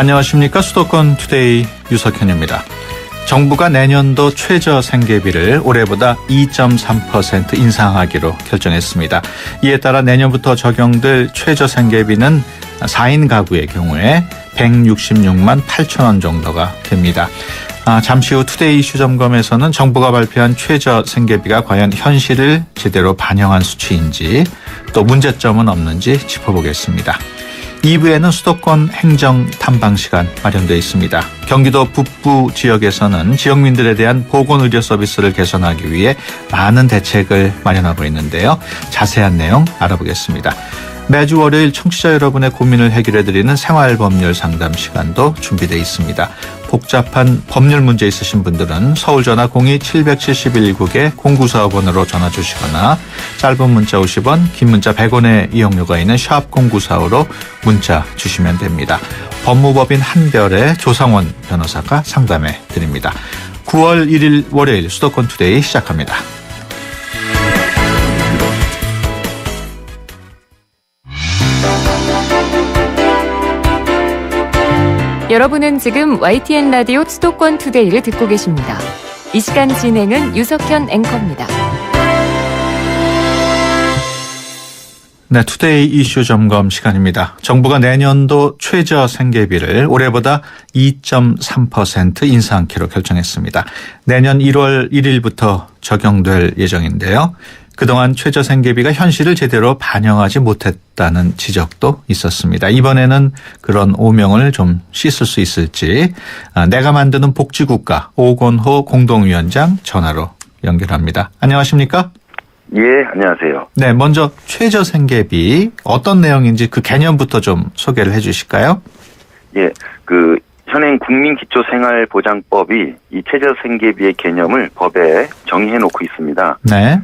안녕하십니까. 수도권 투데이 유석현입니다. 정부가 내년도 최저 생계비를 올해보다 2.3% 인상하기로 결정했습니다. 이에 따라 내년부터 적용될 최저 생계비는 4인 가구의 경우에 166만 8천 원 정도가 됩니다. 잠시 후 투데이 이슈 점검에서는 정부가 발표한 최저 생계비가 과연 현실을 제대로 반영한 수치인지 또 문제점은 없는지 짚어보겠습니다. 2부에는 수도권 행정 탐방 시간 마련되어 있습니다. 경기도 북부 지역에서는 지역민들에 대한 보건의료 서비스를 개선하기 위해 많은 대책을 마련하고 있는데요. 자세한 내용 알아보겠습니다. 매주 월요일 청취자 여러분의 고민을 해결해드리는 생활법률 상담 시간도 준비되어 있습니다. 복잡한 법률 문제 있으신 분들은 서울전화 02-771국에 0945번으로 전화 주시거나 짧은 문자 50원, 긴 문자 100원의 이용료가 있는 샵 0945로 문자 주시면 됩니다. 법무법인 한별의 조상원 변호사가 상담해 드립니다. 9월 1일 월요일 수도권 투데이 시작합니다. 여러분은 지금 YTN 라디오 수도권 투데이를 듣고 계십니다. 이 시간 진행은 유석현 앵커입니다. 네, 투데이 이슈 점검 시간입니다. 정부가 내년도 최저 생계비를 올해보다 2.3% 인상키로 결정했습니다. 내년 1월 1일부터 적용될 예정인데요. 그동안 최저 생계비가 현실을 제대로 반영하지 못했다는 지적도 있었습니다. 이번에는 그런 오명을 좀 씻을 수 있을지 내가 만드는 복지국가 오건호 공동위원장 전화로 연결합니다. 안녕하십니까? 예, 안녕하세요. 네, 먼저 최저 생계비 어떤 내용인지 그 개념부터 좀 소개를 해 주실까요? 예, 현행 국민기초생활보장법이 이 최저 생계비의 개념을 법에 정의해 놓고 있습니다. 네.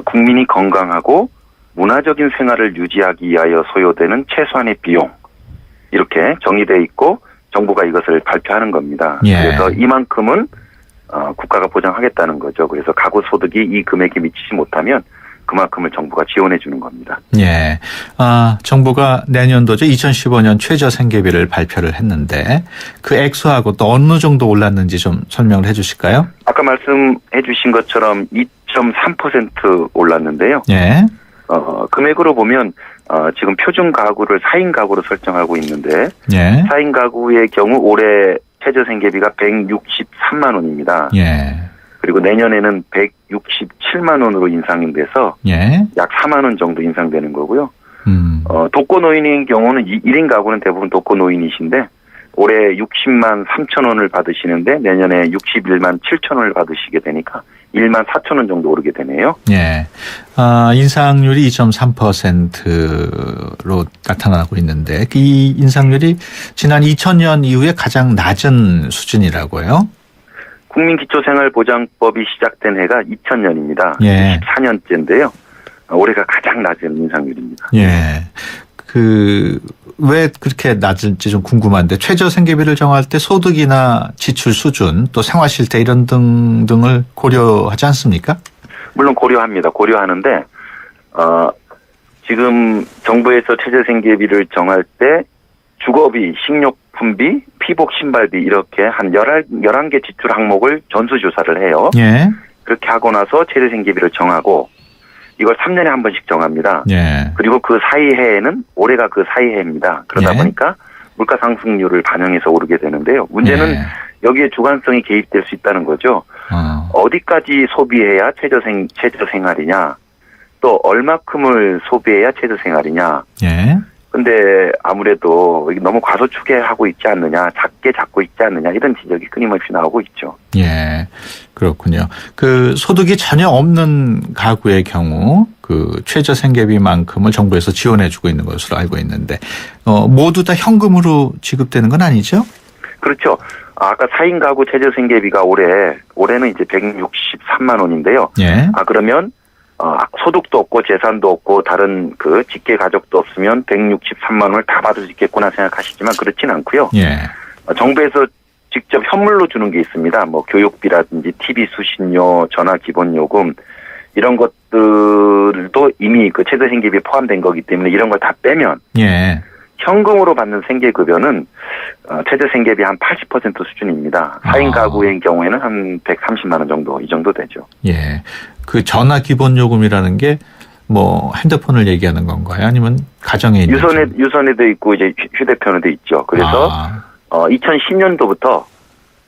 국민이 건강하고 문화적인 생활을 유지하기 위하여 소요되는 최소한의 비용 이렇게 정의되어 있고 정부가 이것을 발표하는 겁니다. 예. 그래서 이만큼은 국가가 보장하겠다는 거죠. 그래서 가구 소득이 이 금액에 미치지 못하면 그만큼을 정부가 지원해 주는 겁니다. 예. 정부가 내년도죠. 2015년 최저 생계비를 발표를 했는데 그 액수하고 또 어느 정도 올랐는지 좀 설명을 해 주실까요? 아까 말씀해 주신 것처럼 2.3% 올랐는데요. 예. 금액으로 보면 지금 표준 가구를 4인 가구로 설정하고 있는데 예. 4인 가구의 경우 올해 최저 생계비가 163만 원입니다. 예. 그리고 내년에는 167만 원으로 인상이 돼서 예. 약 4만 원 정도 인상되는 거고요. 독거노인인 경우는 1인 가구는 대부분 독거노인이신데 올해 60만 3천 원을 받으시는데 내년에 61만 7천 원을 받으시게 되니까 1만 4천 원 정도 오르게 되네요. 예. 인상률이 2.3%로 나타나고 있는데 이 인상률이 지난 2000년 이후에 가장 낮은 수준이라고요? 국민기초생활보장법이 시작된 해가 2000년입니다. 예. 14년째인데요. 올해가 가장 낮은 인상률입니다. 예. 왜 그렇게 낮은지 좀 궁금한데 최저 생계비를 정할 때 소득이나 지출 수준 또 생활 실태 이런 등을 고려하지 않습니까? 물론 고려합니다. 고려하는데 지금 정부에서 최저 생계비를 정할 때 주거비, 식료품비, 피복 신발비 이렇게 한 11개 지출 항목을 전수조사를 해요. 예. 그렇게 그렇게 하고 나서 최저 생계비를 정하고 이걸 3년에 한 번씩 정합니다. 예. 그리고 그 사이해에는 올해가 그 사이해입니다. 그러다 예. 보니까 물가 상승률을 반영해서 오르게 되는데요. 문제는 예. 여기에 주관성이 개입될 수 있다는 거죠. 어디까지 소비해야 최저 생활이냐, 또 얼마큼을 소비해야 최저 생활이냐. 예. 근데 아무래도 너무 과소추계하고 있지 않느냐, 작게 잡고 있지 않느냐 이런 지적이 끊임없이 나오고 있죠. 예, 그렇군요. 소득이 전혀 없는 가구의 경우 최저 생계비만큼을 정부에서 지원해주고 있는 것으로 알고 있는데 모두 다 현금으로 지급되는 건 아니죠? 그렇죠. 아까 4인 가구 최저 생계비가 올해는 이제 163만 원인데요. 예. 그러면 소득도 없고 재산도 없고 다른 직계 가족도 없으면 163만 원을 다 받을 수 있겠구나 생각하시지만 그렇진 않고요. 예. 정부에서 직접 현물로 주는 게 있습니다. 뭐 교육비라든지 TV 수신료, 전화 기본요금 이런 것들도 이미 최저 생계비에 포함된 거기 때문에 이런 걸 다 빼면 예. 현금으로 받는 생계급여는 최저생계비 한 80% 수준입니다. 4인 가구의 경우에는 한 130만 원 정도, 이 정도 되죠. 예. 그 전화 기본 요금이라는 게 뭐 핸드폰을 얘기하는 건가요? 아니면 가정에 있는 유선에도 있고 이제 휴대폰에도 있죠. 그래서 2010년도부터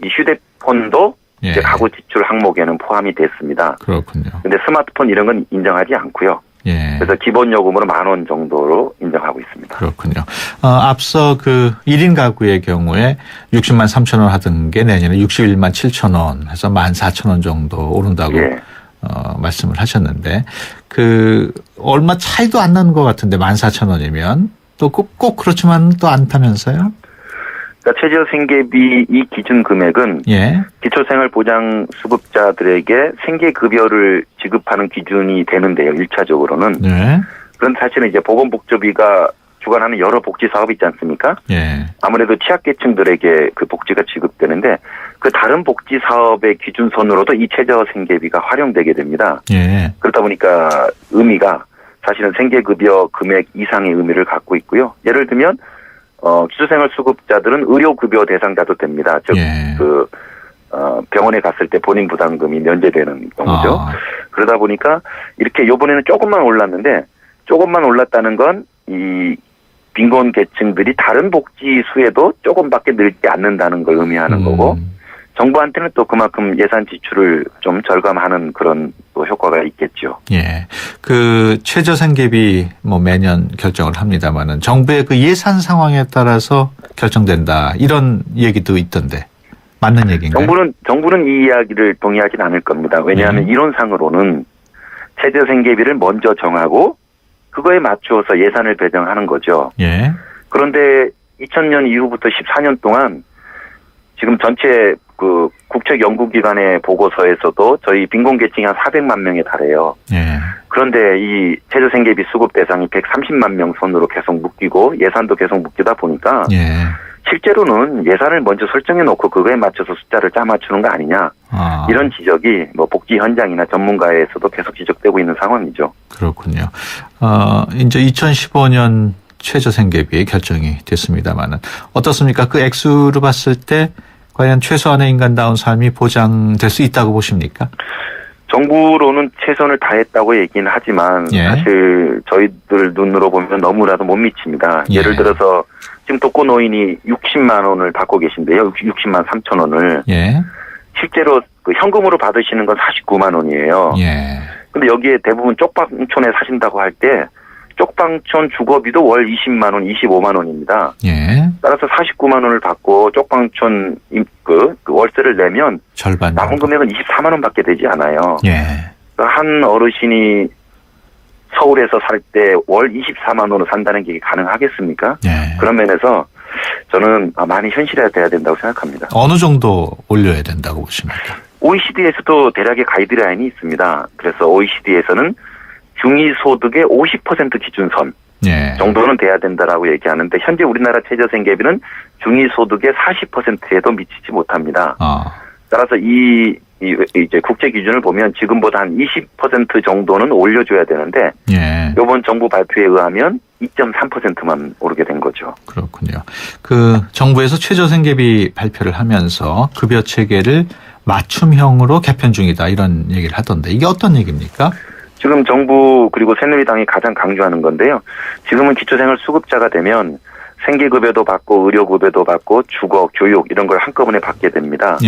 이 휴대폰도 이제 가구 지출 항목에는 포함이 됐습니다. 그렇군요. 근데 스마트폰 이런 건 인정하지 않고요. 예. 그래서 기본 요금으로 10,000원 정도로 인정하고 있습니다. 그렇군요. 앞서 그 1인 가구의 경우에 60만 3천 원 하던 게 내년에 61만 7천 원 해서 14,000원 정도 오른다고 말씀을 하셨는데 그 얼마 차이도 안 나는 것 같은데 14,000원이면 또 꼭 그렇지만 또 않다면서요? 그러니까 최저생계비 이 기준 금액은 기초생활보장수급자들에게 생계급여를 지급하는 기준이 되는데요. 1차적으로는. 그런데 사실은 이제 보건복지부가 주관하는 여러 복지 사업이 있지 않습니까? 아무래도 취약계층들에게 그 복지가 지급되는데 그 다른 복지 사업의 기준선으로도 이 최저생계비가 활용되게 됩니다. 그러다 보니까 의미가 사실은 생계급여 금액 이상의 의미를 갖고 있고요. 예를 들면 기초생활수급자들은 의료급여 대상자도 됩니다. 즉, 병원에 갔을 때 본인 부담금이 면제되는 경우죠. 그러다 보니까 이렇게 요번에는 조금만 올랐는데 조금만 올랐다는 건 이 빈곤 계층들이 다른 복지수에도 조금밖에 늘지 않는다는 걸 의미하는 거고 정부한테는 또 그만큼 예산 지출을 좀 절감하는 그런 또 효과가 있겠죠. 예. 그 최저생계비 뭐 매년 결정을 합니다만은 정부의 그 예산 상황에 따라서 결정된다 이런 얘기도 있던데 맞는 얘기인가요? 정부는 이 이야기를 동의하지는 않을 겁니다. 왜냐하면 이론상으로는 최저생계비를 먼저 정하고 그거에 맞추어서 예산을 배정하는 거죠. 그런데 2000년 이후부터 14년 동안 지금 전체 그 국책연구기관의 보고서에서도 저희 빈곤계층이 한 400만 명에 달해요. 그런데 이 최저생계비 수급 대상이 130만 명 선으로 계속 묶이고 예산도 계속 묶이다 보니까 실제로는 예산을 먼저 설정해 놓고 그거에 맞춰서 숫자를 짜 맞추는 거 아니냐. 이런 지적이 뭐 복지 현장이나 전문가에서도 계속 지적되고 있는 상황이죠. 그렇군요. 이제 2015년 최저생계비 결정이 됐습니다만은 어떻습니까? 그 액수를 봤을 때 과연 최소한의 인간다운 삶이 보장될 수 있다고 보십니까? 정부로는 최선을 다했다고 얘기는 하지만 사실 저희들 눈으로 보면 너무나도 못 미칩니다. 예를 들어서 지금 독거노인이 60만 원을 받고 계신데요. 60만 3천 원을. 실제로 그 현금으로 받으시는 건 49만 원이에요. 근데 여기에 대부분 쪽방촌에 사신다고 할 때 쪽방촌 주거비도 월 20만 원, 25만 원입니다. 따라서 49만 원을 받고 쪽방촌 그 월세를 내면 절반 남은 금액은 24만 원밖에 되지 않아요. 한 어르신이 서울에서 살 때 월 24만 원으로 산다는 게 가능하겠습니까? 그런 면에서 저는 많이 현실화돼야 된다고 생각합니다. 어느 정도 올려야 된다고 보십니까? OECD에서도 대략의 가이드라인이 있습니다. 그래서 OECD에서는 중위소득의 50% 기준선 정도는 돼야 된다라고 얘기하는데 현재 우리나라 최저생계비는 중위소득의 40%에도 미치지 못합니다. 따라서 이제 국제 기준을 보면 지금보다 한 20% 정도는 올려줘야 되는데 이번 정부 발표에 의하면 2.3%만 오르게 된 거죠. 그렇군요. 그 정부에서 최저생계비 발표를 하면서 급여 체계를 맞춤형으로 개편 중이다 이런 얘기를 하던데 이게 어떤 얘기입니까? 지금 정부 그리고 새누리당이 가장 강조하는 건데요. 지금은 기초생활 수급자가 되면 생계급여도 받고 의료급여도 받고 주거, 교육 이런 걸 한꺼번에 받게 됩니다.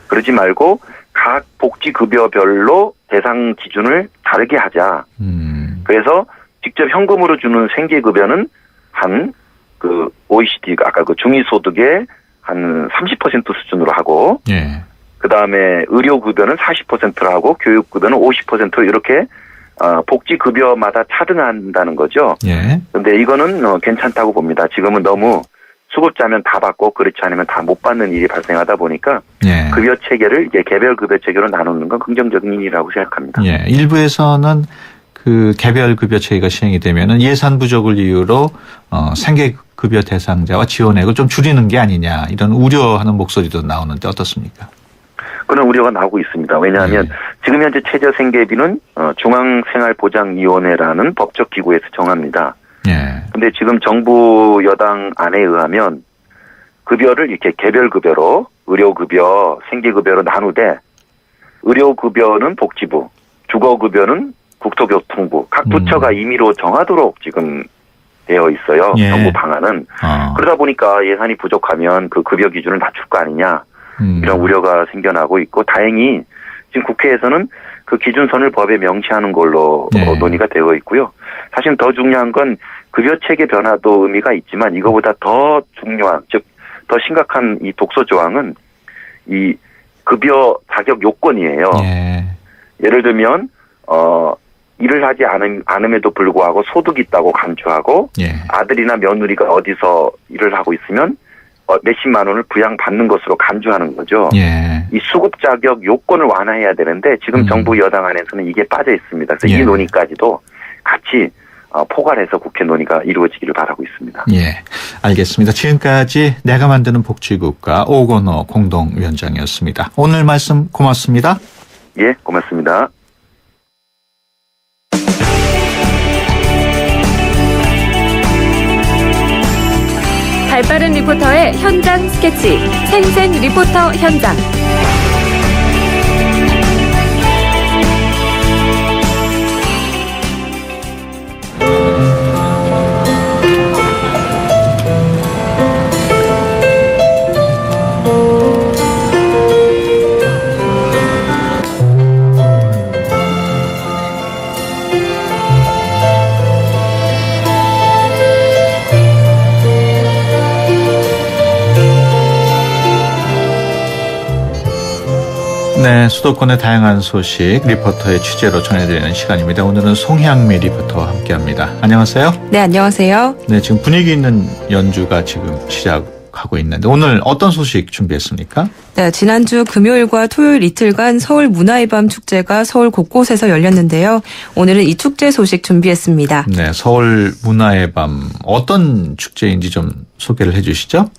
그러지 말고 각 복지급여별로 대상 기준을 다르게 하자. 그래서 직접 현금으로 주는 생계급여는 한 그 OECD가 아까 그 중위소득의 한 30% 수준으로 하고 그 다음에 의료급여는 40%로 하고 교육급여는 50%로 이렇게 복지급여마다 차등한다는 거죠. 그런데 이거는 괜찮다고 봅니다. 지금은 너무 수급자면 다 받고 그렇지 않으면 다 못 받는 일이 발생하다 보니까 급여 체계를 이제 개별 급여 체계로 나누는 건 긍정적인 일이라고 생각합니다. 일부에서는 그 개별 급여 체계가 시행이 되면은 예산 부족을 이유로 생계급여 대상자와 지원액을 좀 줄이는 게 아니냐 이런 우려하는 목소리도 나오는데 어떻습니까? 그런 우려가 나오고 있습니다. 왜냐하면 지금 현재 최저생계비는 중앙생활보장위원회라는 법적 기구에서 정합니다. 예. 근데 지금 정부 여당 안에 의하면 급여를 이렇게 개별급여로 의료급여, 생계급여로 나누되 의료급여는 복지부, 주거급여는 국토교통부, 각 부처가 임의로 정하도록 지금 되어 있어요. 예. 정부 방안은. 그러다 보니까 예산이 부족하면 그 급여 기준을 낮출 거 아니냐 이런 우려가 생겨나고 있고 다행히 지금 국회에서는 그 기준선을 법에 명시하는 걸로 네. 논의가 되어 있고요. 사실 더 중요한 건 급여 체계 변화도 의미가 있지만 이거보다 더 중요한 즉 더 심각한 이 독소 조항은 이 급여 자격 요건이에요. 예. 예를 들면 일을 하지 않음에도 불구하고 소득이 있다고 강조하고 예. 아들이나 며느리가 어디서 일을 하고 있으면 몇십만 원을 부양받는 것으로 간주하는 거죠. 예. 이 수급 자격 요건을 완화해야 되는데 지금 정부 여당 안에서는 이게 빠져 있습니다. 그래서 예. 이 논의까지도 같이 포괄해서 국회 논의가 이루어지기를 바라고 있습니다. 예, 알겠습니다. 지금까지 내가 만드는 복지국가 오건호 공동위원장이었습니다. 오늘 말씀 고맙습니다. 예, 고맙습니다. 발빠른 리포터의 현장 스케치, 생생 리포터 현장. 네, 수도권의 다양한 소식 리포터의 취재로 전해드리는 시간입니다. 오늘은 송향미 리포터와 함께합니다. 안녕하세요. 네, 안녕하세요. 네, 지금 분위기 있는 연주가 지금 시작하고 있는데 오늘 어떤 소식 준비했습니까? 네, 지난주 금요일과 토요일 이틀간 서울 문화의 밤 축제가 서울 곳곳에서 열렸는데요. 오늘은 이 축제 소식 준비했습니다. 네, 서울 문화의 밤 어떤 축제인지 좀 소개를 해주시죠.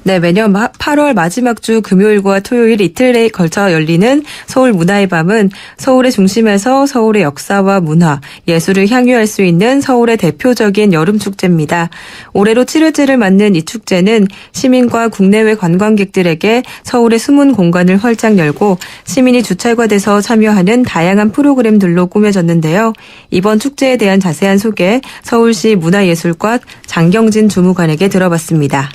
네, 매년 8월 마지막 주 금요일과 토요일 이틀에 걸쳐 열리는 서울 문화의 밤은 서울의 중심에서 서울의 역사와 문화, 예술을 향유할 수 있는 서울의 대표적인 여름 축제입니다. 올해로 7회째를 맞는 이 축제는 시민과 국내외 관광객들에게 서울의 숨은 공간을 활짝 열고 시민이 주체가 돼서 참여하는 다양한 프로그램들로 꾸며졌는데요. 이번 축제에 대한 자세한 소개 서울시 문화예술과 장경진 주무관에게 들어봤습니다.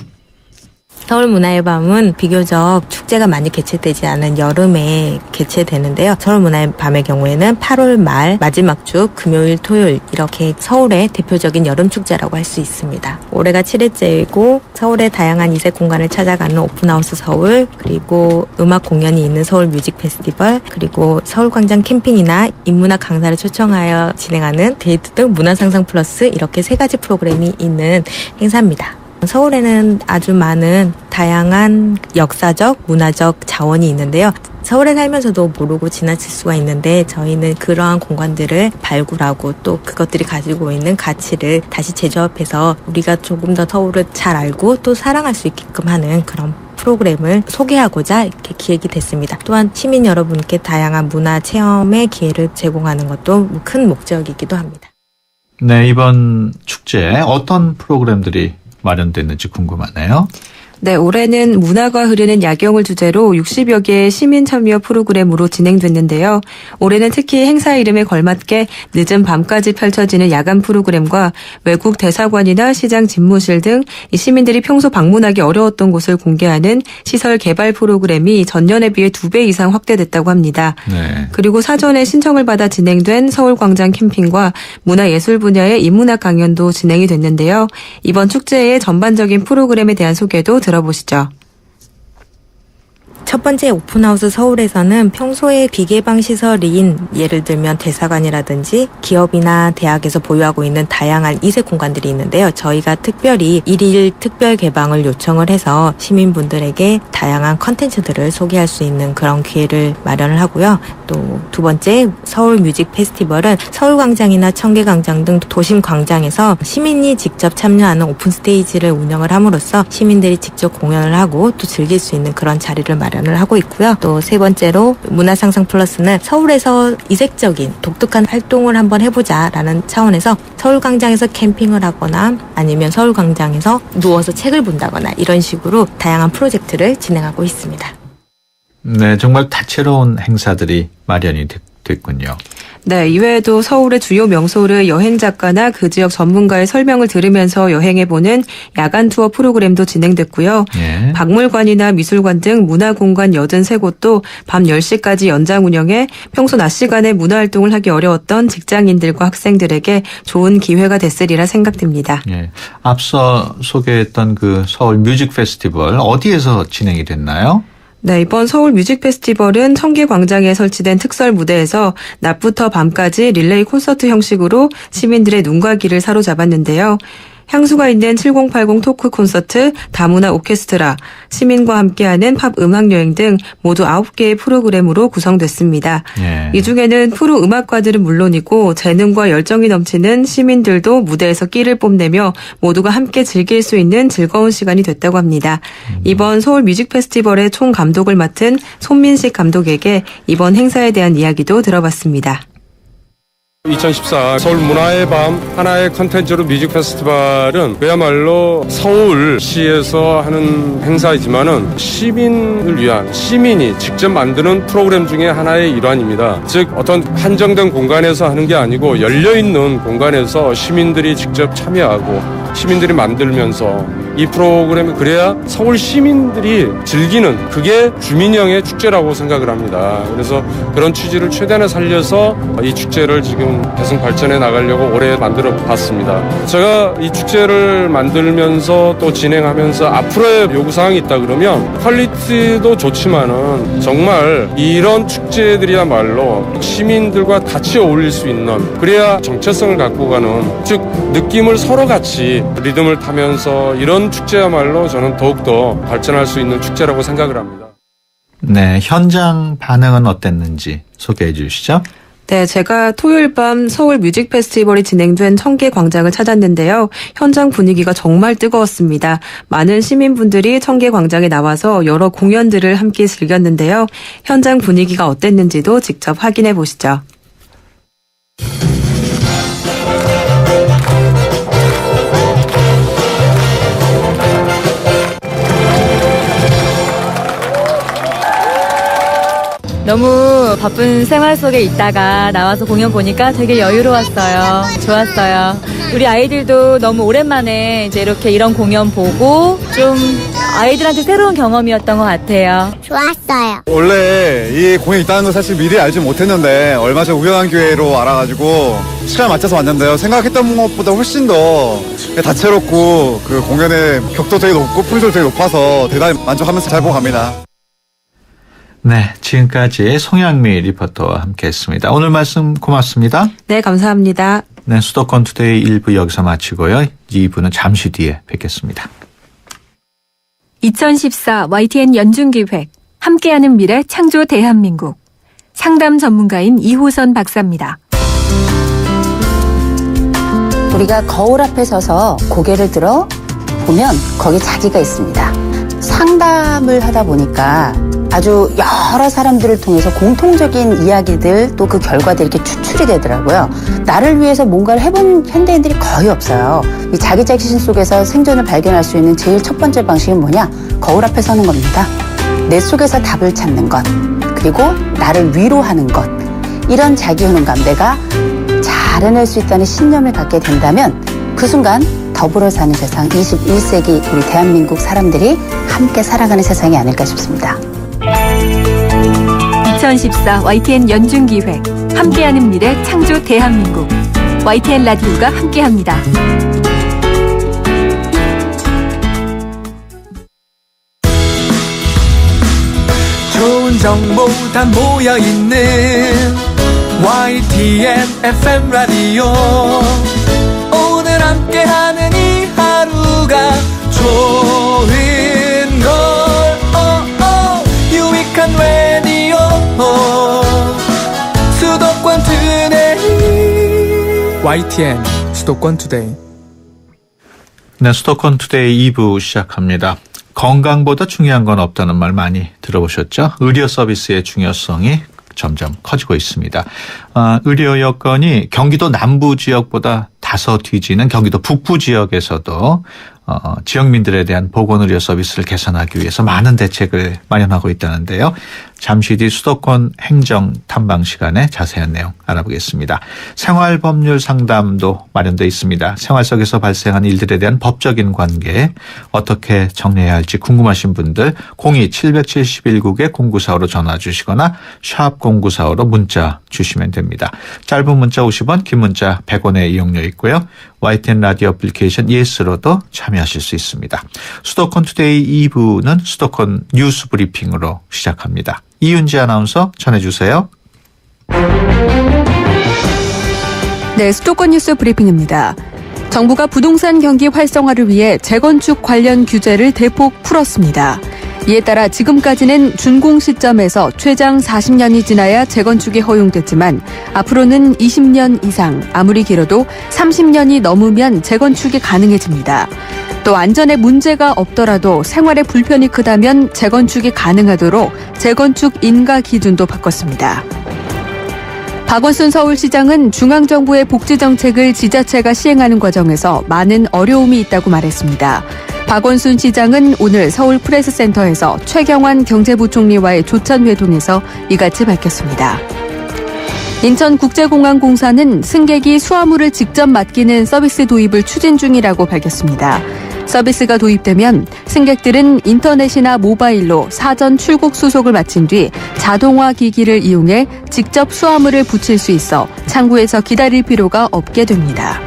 서울 문화의 밤은 비교적 축제가 많이 개최되지 않은 여름에 개최되는데요. 서울 문화의 밤의 경우에는 8월 말 마지막 주 금요일 토요일 이렇게 서울의 대표적인 여름 축제라고 할 수 있습니다. 올해가 7회째이고 서울의 다양한 이색 공간을 찾아가는 오픈하우스 서울, 그리고 음악 공연이 있는 서울 뮤직 페스티벌, 그리고 서울광장 캠핑이나 인문학 강사를 초청하여 진행하는 데이트 등 문화상상 플러스 이렇게 3가지 프로그램이 있는 행사입니다. 서울에는 아주 많은 다양한 역사적, 문화적 자원이 있는데요. 서울에 살면서도 모르고 지나칠 수가 있는데 저희는 그러한 공간들을 발굴하고 또 그것들이 가지고 있는 가치를 다시 재조합해서 우리가 조금 더 서울을 잘 알고 또 사랑할 수 있게끔 하는 그런 프로그램을 소개하고자 이렇게 기획이 됐습니다. 또한 시민 여러분께 다양한 문화 체험의 기회를 제공하는 것도 큰 목적이기도 합니다. 네, 이번 축제에 어떤 프로그램들이 마련됐는지 궁금하네요. 네, 올해는 문화가 흐르는 야경을 주제로 60여 개의 시민 참여 프로그램으로 진행됐는데요. 올해는 특히 행사 이름에 걸맞게 늦은 밤까지 펼쳐지는 야간 프로그램과 외국 대사관이나 시장 집무실 등 시민들이 평소 방문하기 어려웠던 곳을 공개하는 시설 개발 프로그램이 전년에 비해 2배 이상 확대됐다고 합니다. 네. 그리고 사전에 신청을 받아 진행된 서울광장 캠핑과 문화예술 분야의 인문학 강연도 진행이 됐는데요. 이번 축제의 전반적인 프로그램에 대한 소개도 들어보시죠. 첫 번째 오픈하우스 서울에서는 평소에 비개방 시설인 예를 들면 대사관이라든지 기업이나 대학에서 보유하고 있는 다양한 이색 공간들이 있는데요. 저희가 특별히 1일 특별 개방을 요청을 해서 시민분들에게 다양한 컨텐츠들을 소개할 수 있는 그런 기회를 마련을 하고요. 또 두 번째 서울 뮤직 페스티벌은 서울광장이나 청계광장 등 도심 광장에서 시민이 직접 참여하는 오픈 스테이지를 운영을 함으로써 시민들이 직접 공연을 하고 또 즐길 수 있는 그런 자리를 마련을 제안을 하고 있고요. 또 세 번째로 문화상상 플러스는 서울에서 이색적인 독특한 활동을 한번 해보자라는 차원에서 서울광장에서 캠핑을 하거나 아니면 서울광장에서 누워서 책을 본다거나 이런 식으로 다양한 프로젝트를 진행하고 있습니다. 네, 정말 다채로운 행사들이 마련이 됐군요. 네, 이외에도 서울의 주요 명소를 여행 작가나 그 지역 전문가의 설명을 들으면서 여행해보는 야간 투어 프로그램도 진행됐고요. 예. 박물관이나 미술관 등 문화공간 83곳도 밤 10시까지 연장 운영해 평소 낮 시간에 문화활동을 하기 어려웠던 직장인들과 학생들에게 좋은 기회가 됐으리라 생각됩니다. 예. 앞서 소개했던 그 서울 뮤직 페스티벌 어디에서 진행이 됐나요? 네, 이번 서울 뮤직 페스티벌은 청계광장에 설치된 특설 무대에서 낮부터 밤까지 릴레이 콘서트 형식으로 시민들의 눈과 귀를 사로잡았는데요. 향수가 있는 7080 토크 콘서트, 다문화 오케스트라, 시민과 함께하는 팝 음악여행 등 모두 9개의 프로그램으로 구성됐습니다. 예. 이 중에는 프로 음악가들은 물론이고 재능과 열정이 넘치는 시민들도 무대에서 끼를 뽐내며 모두가 함께 즐길 수 있는 즐거운 시간이 됐다고 합니다. 이번 서울 뮤직 페스티벌의 총 감독을 맡은 손민식 감독에게 이번 행사에 대한 이야기도 들어봤습니다. 2014 서울 문화의 밤 하나의 컨텐츠로 뮤직 페스티벌은 그야말로 서울시에서 하는 행사이지만은 시민을 위한 시민이 직접 만드는 프로그램 중에 하나의 일환입니다. 즉 어떤 한정된 공간에서 하는 게 아니고 열려있는 공간에서 시민들이 직접 참여하고 시민들이 만들면서 이 프로그램이 그래야 서울 시민들이 즐기는 그게 주민형의 축제라고 생각을 합니다. 그래서 그런 취지를 최대한에 살려서 이 축제를 지금 계속 발전해 나가려고 올해 만들어 봤습니다. 제가 이 축제를 만들면서 또 진행하면서 앞으로의 요구사항이 있다 그러면 퀄리티도 좋지만은 정말 이런 축제들이야말로 시민들과 같이 어울릴 수 있는 그래야 정체성을 갖고 가는 즉 느낌을 서로 같이 리듬을 타면서 이런 축제야말로 저는 더욱더 발전할 수 있는 축제라고 생각을 합니다. 네, 현장 반응은 어땠는지 소개해 주시죠. 네, 제가 토요일 밤 서울 뮤직 페스티벌이 진행된 청계광장을 찾았는데요. 현장 분위기가 정말 뜨거웠습니다. 많은 시민분들이 청계광장에 나와서 여러 공연들을 함께 즐겼는데요. 현장 분위기가 어땠는지도 직접 확인해 보시죠. 너무 바쁜 생활 속에 있다가 나와서 공연 보니까 되게 여유로웠어요. 좋았어요. 우리 아이들도 너무 오랜만에 이제 이렇게 이런 공연 보고 좀 아이들한테 새로운 경험이었던 것 같아요. 좋았어요. 원래 이 공연이 있다는 걸 사실 미리 알지 못했는데 얼마 전 우연한 기회로 알아가지고 시간을 맞춰서 왔는데요. 생각했던 것보다 훨씬 더 다채롭고 그 공연의 격도 되게 높고 품질도 되게 높아서 대단히 만족하면서 잘 보고 갑니다. 네, 지금까지 송양미 리포터와 함께했습니다. 오늘 말씀 고맙습니다. 네, 감사합니다. 네, 수도권 투데이 1부 여기서 마치고요. 2부는 잠시 뒤에 뵙겠습니다. 2014 YTN 연중기획 함께하는 미래 창조 대한민국 상담 전문가인 이호선 박사입니다. 우리가 거울 앞에 서서 고개를 들어 보면 거기 자기가 있습니다. 상담을 하다 보니까 아주 여러 사람들을 통해서 공통적인 이야기들 또 그 결과들이 이렇게 추출이 되더라고요. 나를 위해서 뭔가를 해본 현대인들이 거의 없어요. 이 자기 자신 속에서 생존을 발견할 수 있는 제일 첫 번째 방식은 뭐냐? 거울 앞에 서는 겁니다. 내 속에서 답을 찾는 것, 그리고 나를 위로하는 것. 이런 자기 효능감, 내가 잘 해낼 수 있다는 신념을 갖게 된다면 그 순간 더불어 사는 세상, 21세기 우리 대한민국 사람들이 함께 살아가는 세상이 아닐까 싶습니다. 2014 YTN 연중기획 함께하는 미래 창조 대한민국 YTN 라디오가 함께합니다. 좋은 정보 다 모여있는 YTN FM 라디오 오늘 함께하는 이 하루가 좋은 걸 유익한 라디오 수도권 투데이 YTN 수도권 투데이. 네, 수도권 투데이 2부 시작합니다. 건강보다 중요한 건 없다는 말 많이 들어보셨죠? 의료 서비스의 중요성이 점점 커지고 있습니다. 의료 여건이 경기도 남부 지역보다 다소 뒤지는 경기도 북부 지역에서도 지역민들에 대한 보건의료 서비스를 개선하기 위해서 많은 대책을 마련하고 있다는데요. 잠시 뒤 수도권 행정 탐방 시간에 자세한 내용 알아보겠습니다. 생활법률 상담도 마련되어 있습니다. 생활 속에서 발생한 일들에 대한 법적인 관계 어떻게 정리해야 할지 궁금하신 분들 02-771국에 0945로 전화 주시거나 샵 0945로 문자 주시면 됩니다. 짧은 문자 50원, 긴 문자 100원의 이용료 있고요. YTN 라디오 애플리케이션 예스로도 참여하실 수 있습니다. 수도권 투데이 2부는 수도권 뉴스 브리핑으로 시작합니다. 이윤지 아나운서 전해주세요. 네, 수도권 뉴스 브리핑입니다. 정부가 부동산 경기 활성화를 위해 재건축 관련 규제를 대폭 풀었습니다. 이에 따라 지금까지는 준공 시점에서 최장 40년이 지나야 재건축이 허용됐지만 앞으로는 20년 이상, 아무리 길어도 30년이 넘으면 재건축이 가능해집니다. 또 안전에 문제가 없더라도 생활에 불편이 크다면 재건축이 가능하도록 재건축 인가 기준도 바꿨습니다. 박원순 서울시장은 중앙정부의 복지정책을 지자체가 시행하는 과정에서 많은 어려움이 있다고 말했습니다. 박원순 시장은 오늘 서울 프레스센터에서 최경환 경제부총리와의 조찬회동에서 이같이 밝혔습니다. 인천국제공항공사는 승객이 수화물을 직접 맡기는 서비스 도입을 추진 중이라고 밝혔습니다. 서비스가 도입되면 승객들은 인터넷이나 모바일로 사전 출국 수속을 마친 뒤 자동화 기기를 이용해 직접 수화물을 붙일 수 있어 창구에서 기다릴 필요가 없게 됩니다.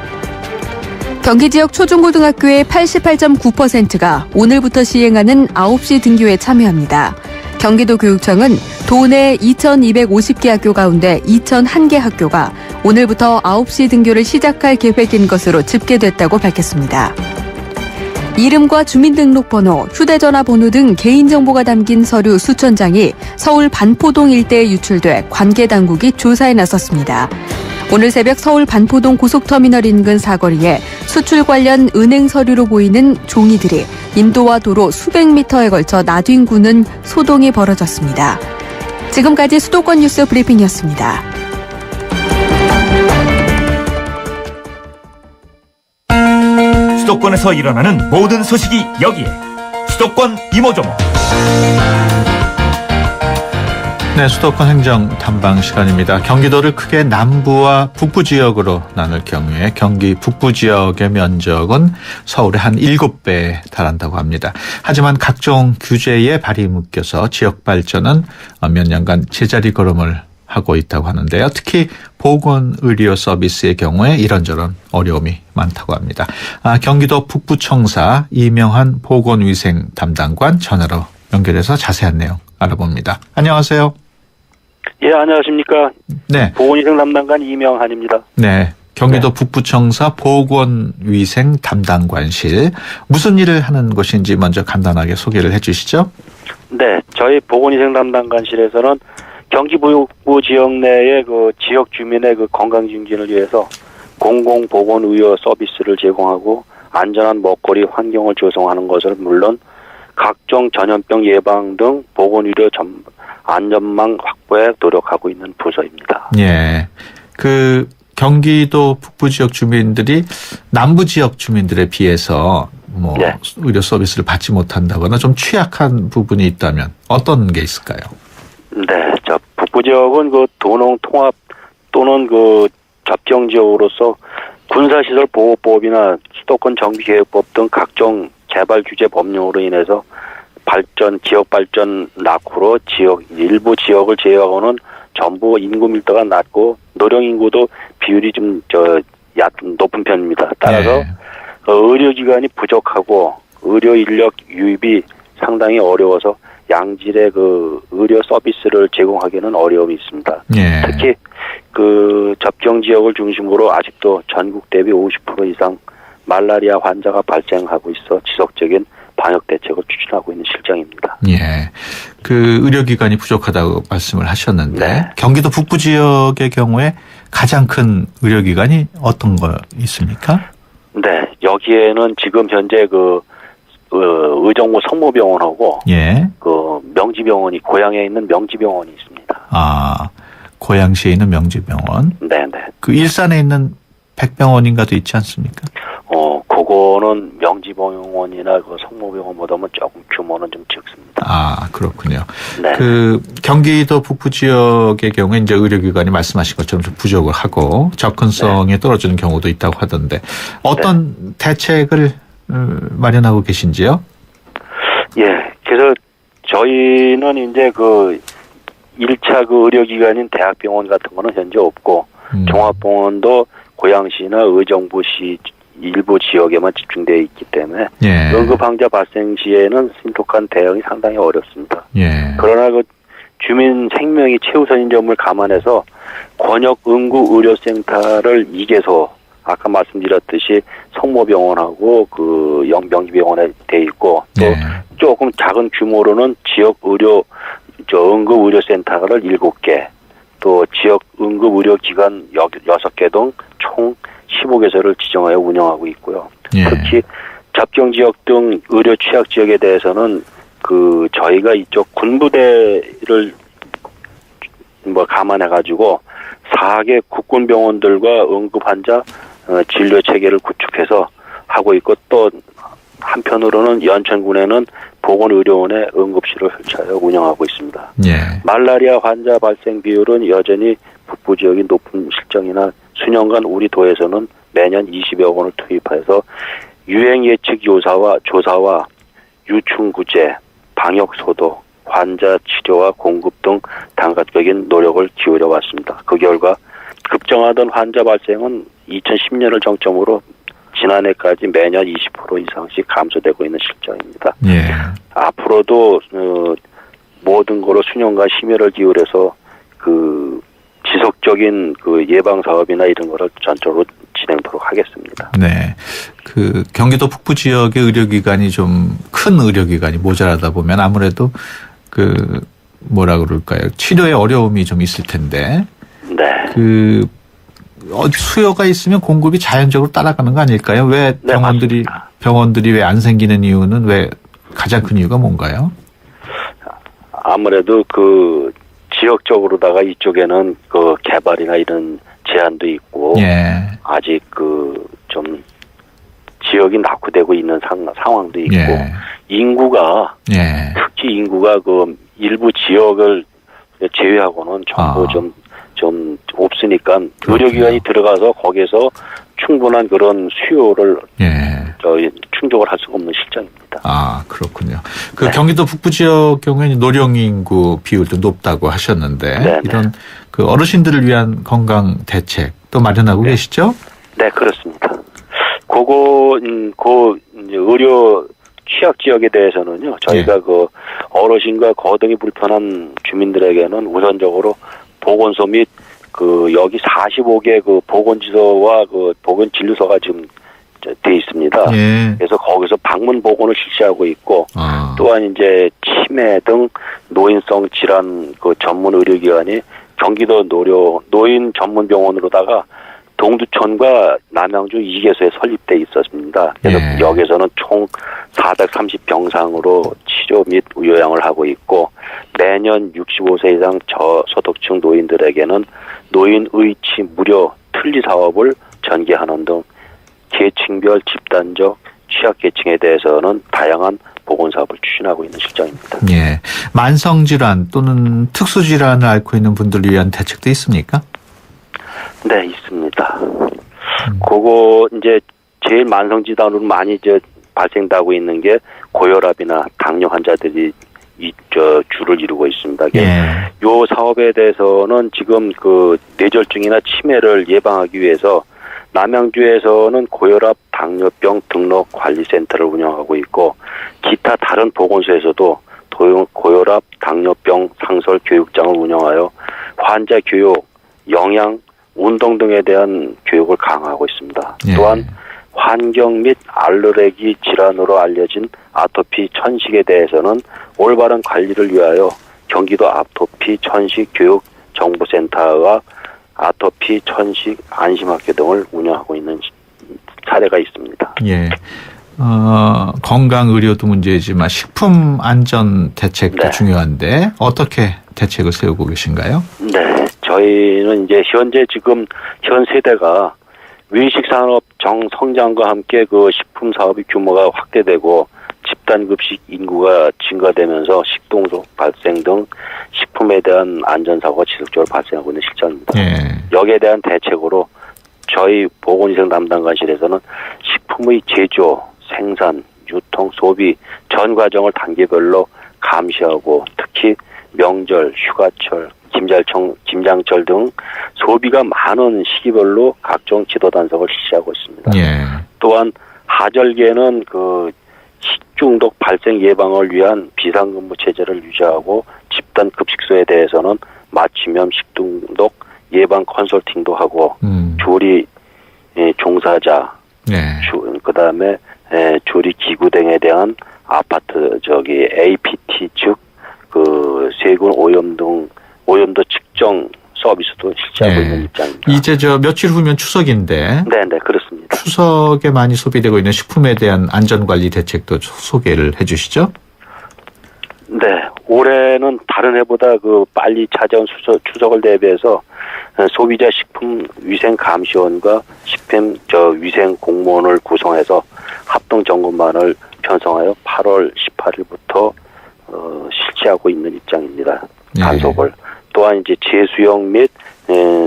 경기 지역 초중고등학교의 88.9%가 오늘부터 시행하는 9시 등교에 참여합니다. 경기도 교육청은 도내 2,250개 학교 가운데 2,001개 학교가 오늘부터 9시 등교를 시작할 계획인 것으로 집계됐다고 밝혔습니다. 이름과 주민등록번호, 휴대전화 번호 등 개인정보가 담긴 서류 수천 장이 서울 반포동 일대에 유출돼 관계당국이 조사에 나섰습니다. 오늘 새벽 서울 반포동 고속터미널 인근 사거리에 수출 관련 은행 서류로 보이는 종이들이 인도와 도로 수백 미터에 걸쳐 나뒹구는 소동이 벌어졌습니다. 지금까지 수도권 뉴스 브리핑이었습니다. 수도권에서 일어나는 모든 소식이 여기에 수도권 이모저모. 네, 수도권 행정 탐방 시간입니다. 경기도를 크게 남부와 북부 지역으로 나눌 경우에 경기 북부 지역의 면적은 서울의 한 7배에 달한다고 합니다. 하지만 각종 규제에 발이 묶여서 지역 발전은 몇 년간 제자리 걸음을 하고 있다고 하는데요. 특히 보건의료 서비스의 경우에 이런저런 어려움이 많다고 합니다. 경기도 북부청사 이명한 보건위생 담당관 전화로 연결해서 자세한 내용 알아봅니다. 안녕하세요. 예, 안녕하십니까. 네. 보건위생 담당관 이명한입니다. 네. 경기도 북부청사 보건위생 담당관실. 무슨 일을 하는 곳인지 먼저 간단하게 소개를 해 주시죠. 네. 저희 보건위생 담당관실에서는 경기 북부 지역 내의 그 지역 주민의 그 건강 증진을 위해서 공공보건의료 서비스를 제공하고 안전한 먹거리 환경을 조성하는 것을 물론 각종 전염병 예방 등 보건의료 안전망 확보에 노력하고 있는 부서입니다. 예. 그 경기도 북부 지역 주민들이 남부 지역 주민들에 비해서 네. 의료 서비스를 받지 못한다거나 좀 취약한 부분이 있다면 어떤 게 있을까요? 네, 북부 지역은 그 도농 통합 또는 그 접경 지역으로서 군사시설 보호법이나 수도권 정비계획법 등 각종 개발 규제 법령으로 인해서 지역 발전 낙후로 일부 지역을 제외하고는 전부 인구 밀도가 낮고 노령 인구도 비율이 좀 높은 편입니다. 따라서 의료기관이 부족하고 의료 인력 유입이 상당히 어려워서 양질의 그 의료 서비스를 제공하기는 어려움이 있습니다. 예. 특히 그 접경 지역을 중심으로 아직도 전국 대비 50% 이상 말라리아 환자가 발생하고 있어 지속적인 방역 대책을 추진하고 있는 실정입니다. 예. 그 의료기관이 부족하다고 말씀을 하셨는데 네. 경기도 북부 지역의 경우에 가장 큰 의료기관이 어떤 거 있습니까? 네. 여기에는 지금 현재 그 의정부 성모병원하고 예. 그 명지병원이 고향에 있는 명지병원이 있습니다. 아, 고양시에 있는 명지병원. 네네. 그 일산에 있는 백병원인가도 있지 않습니까? 그거는 명지병원이나 그 성모병원보다는 조금 규모는 좀 적습니다. 아, 그렇군요. 네. 그 경기도 북부 지역의 경우에 이제 의료기관이 말씀하신 것처럼 좀 부족을 하고 접근성에 떨어지는 경우도 있다고 하던데 어떤 대책을 마련하고 계신지요? 예. 그래서 저희는 이제 그 1차 그 의료기관인 대학병원 같은 거는 현재 없고 종합병원도 고양시나 의정부시 일부 지역에만 집중되어 있기 때문에 예. 응급환자 발생 시에는 신속한 대응이 상당히 어렵습니다. 예. 그러나 그 주민 생명이 최우선인 점을 감안해서 권역 응급 의료센터를 2개소 아까 말씀드렸듯이 성모병원하고 그 명지병원에 돼 있고 또 예. 조금 작은 규모로는 지역 의료 응급 의료센터를 7개 또 지역 응급 의료기관 6개 등 총 15개소를 지정하여 운영하고 있고요. 예. 특히 접경 지역 등 의료 취약 지역에 대해서는 그 저희가 이쪽 군부대를 감안해 가지고 4개 국군 병원들과 응급 환자 진료 체계를 구축해서 하고 있고 또 한편으로는 연천군에는 보건의료원의 응급실을 설치하여 운영하고 있습니다. 예. 말라리아 환자 발생 비율은 여전히 북부 지역이 높은 실정이나 수년간 우리 도에서는 매년 20여 원을 투입해서 유행 예측 조사와 유충구제, 방역 소독, 환자 치료와 공급 등 단계적인 노력을 기울여 왔습니다. 그 결과 급증하던 환자 발생은 2010년을 정점으로 지난해까지 매년 20% 이상씩 감소되고 있는 실정입니다. 예. 앞으로도 모든 거로 수년간 심혈을 기울여서 그 지속적인 그 예방 사업이나 이런 거를 전적으로 진행토록 하겠습니다. 네. 그 경기도 북부 지역의 의료기관이 좀 큰 의료기관이 모자라다 보면 아무래도 그 뭐라 그럴까요? 치료에 어려움이 좀 있을 텐데. 네. 그 수요가 있으면 공급이 자연적으로 따라가는 거 아닐까요? 왜 병원들이 왜 안 생기는 이유는 왜 가장 큰 이유가 뭔가요? 아무래도 그 지역적으로다가 이쪽에는 그 개발이나 이런 제한도 있고 예. 아직 그 좀 지역이 낙후되고 있는 상황도 있고 예. 인구가 예. 특히 인구가 그 일부 지역을 제외하고는 전부 좀 없으니까 의료기관이 들어가서 거기서 충분한 그런 수요를 충족을 할 수가 없는 실정입니다. 아, 그렇군요. 그 경기도 북부 지역 경우에는 노령 인구 비율도 높다고 하셨는데 네네. 이런 그 어르신들을 위한 건강 대책 또 마련하고 계시죠? 네, 그렇습니다. 그 의료 취약 지역에 대해서는요. 저희가 그 어르신과 거동이 불편한 주민들에게는 우선적으로 보건소 및 그 여기 45개 그 보건지소와 그 보건진료소가 지금 돼 있습니다. 예. 그래서 거기서 방문 보건을 실시하고 있고 또한 이제 치매 등 노인성 질환 그 전문 의료기관이 경기도 노인 전문 병원으로다가 동두천과 남양주 2개소에 설립돼 있었습니다. 그래서 여기서는 총 430병상으로 치료 및 요양을 하고 있고 매년 65세 이상 저소득층 노인들에게는 노인 의치 무료 틀니 사업을 전개하는 등 계층별 집단적 취약계층에 대해서는 다양한 보건사업을 추진하고 있는 실정입니다. 예. 만성질환 또는 특수질환을 앓고 있는 분들을 위한 대책도 있습니까? 네, 있습니다. 그거 이제 제일 만성질환으로 많이 발생하고 있는 게 고혈압이나 당뇨 환자들이 주를 이루고 있습니다. 요 사업에 대해서는 지금 그 뇌졸중이나 치매를 예방하기 위해서 남양주에서는 고혈압 당뇨병 등록 관리센터를 운영하고 있고 기타 다른 보건소에서도 고혈압 당뇨병 상설 교육장을 운영하여 환자 교육, 영양, 운동 등에 대한 교육을 강화하고 있습니다. 또한 환경 및 알레르기 질환으로 알려진 아토피 천식에 대해서는 올바른 관리를 위하여 경기도 아토피 천식 교육 정보센터와 아토피 천식 안심학교 등을 운영하고 있는 사례가 있습니다. 예. 건강 의료도 문제이지만 식품 안전 대책도 네. 중요한데 어떻게 대책을 세우고 계신가요? 네, 저희는 이제 현재 지금 현 세대가 외식산업 정성장과 함께 그 식품 사업의 규모가 확대되고 집단급식 인구가 증가되면서 식중독 발생 등 식품에 대한 안전사고가 지속적으로 발생하고 있는 실정입니다. 예. 여기에 대한 대책으로 저희 보건위생 담당관실에서는 식품의 제조, 생산, 유통, 소비 전 과정을 단계별로 감시하고 특히 명절, 휴가철, 김장철 등 소비가 많은 시기별로 각종 지도 단속을 실시하고 있습니다. 예. 또한 하절기에는 그 식중독 발생 예방을 위한 비상근무 체제를 유지하고 집단 급식소에 대해서는 맞춤형 식중독 예방 컨설팅도 하고 조리 종사자, 그다음에 조리 기구 등에 대한 아파트 APT 즉 그 세균 오염도 측정 서비스도 실시하고 있는 입장입니다. 이제 며칠 후면 추석인데. 네, 그렇습니다. 추석에 많이 소비되고 있는 식품에 대한 안전관리 대책도 소개를 해주시죠. 네, 올해는 다른 해보다 그 빨리 찾아온 추석을 대비해서 소비자 식품 위생 감시원과 식품 위생 공무원을 구성해서 합동 점검반을 편성하여 8월 18일부터 실시하고 있는 입장입니다. 단속을. 또한 이제 제수용 및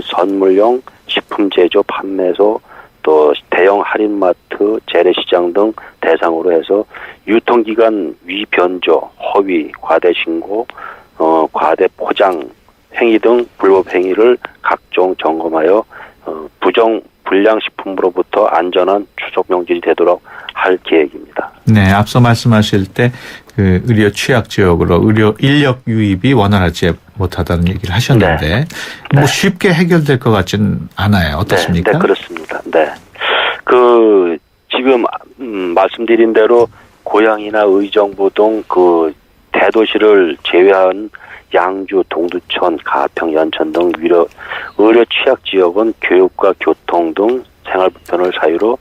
선물용 식품 제조 판매소 또 대형 할인마트 재래시장 등 대상으로 해서 유통기간 위변조, 허위, 과대 신고, 과대 포장 행위 등 불법 행위를 각종 점검하여 불량 식품으로부터 안전한 추석 명절이 되도록 할 계획입니다. 네, 앞서 말씀하실 때 그 의료 취약 지역으로 의료 인력 유입이 원활하지 못하다는 얘기를 하셨는데 뭐 쉽게 해결될 것 같지는 않아요. 어떻습니까? 네, 그렇습니다. 네, 지금 말씀드린 대로 고양이나 의정부 등 그 대도시를 제외한 양주, 동두천, 가평, 연천 등 의료 취약 지역은 교육과 교통 등 생활 불편을 사유로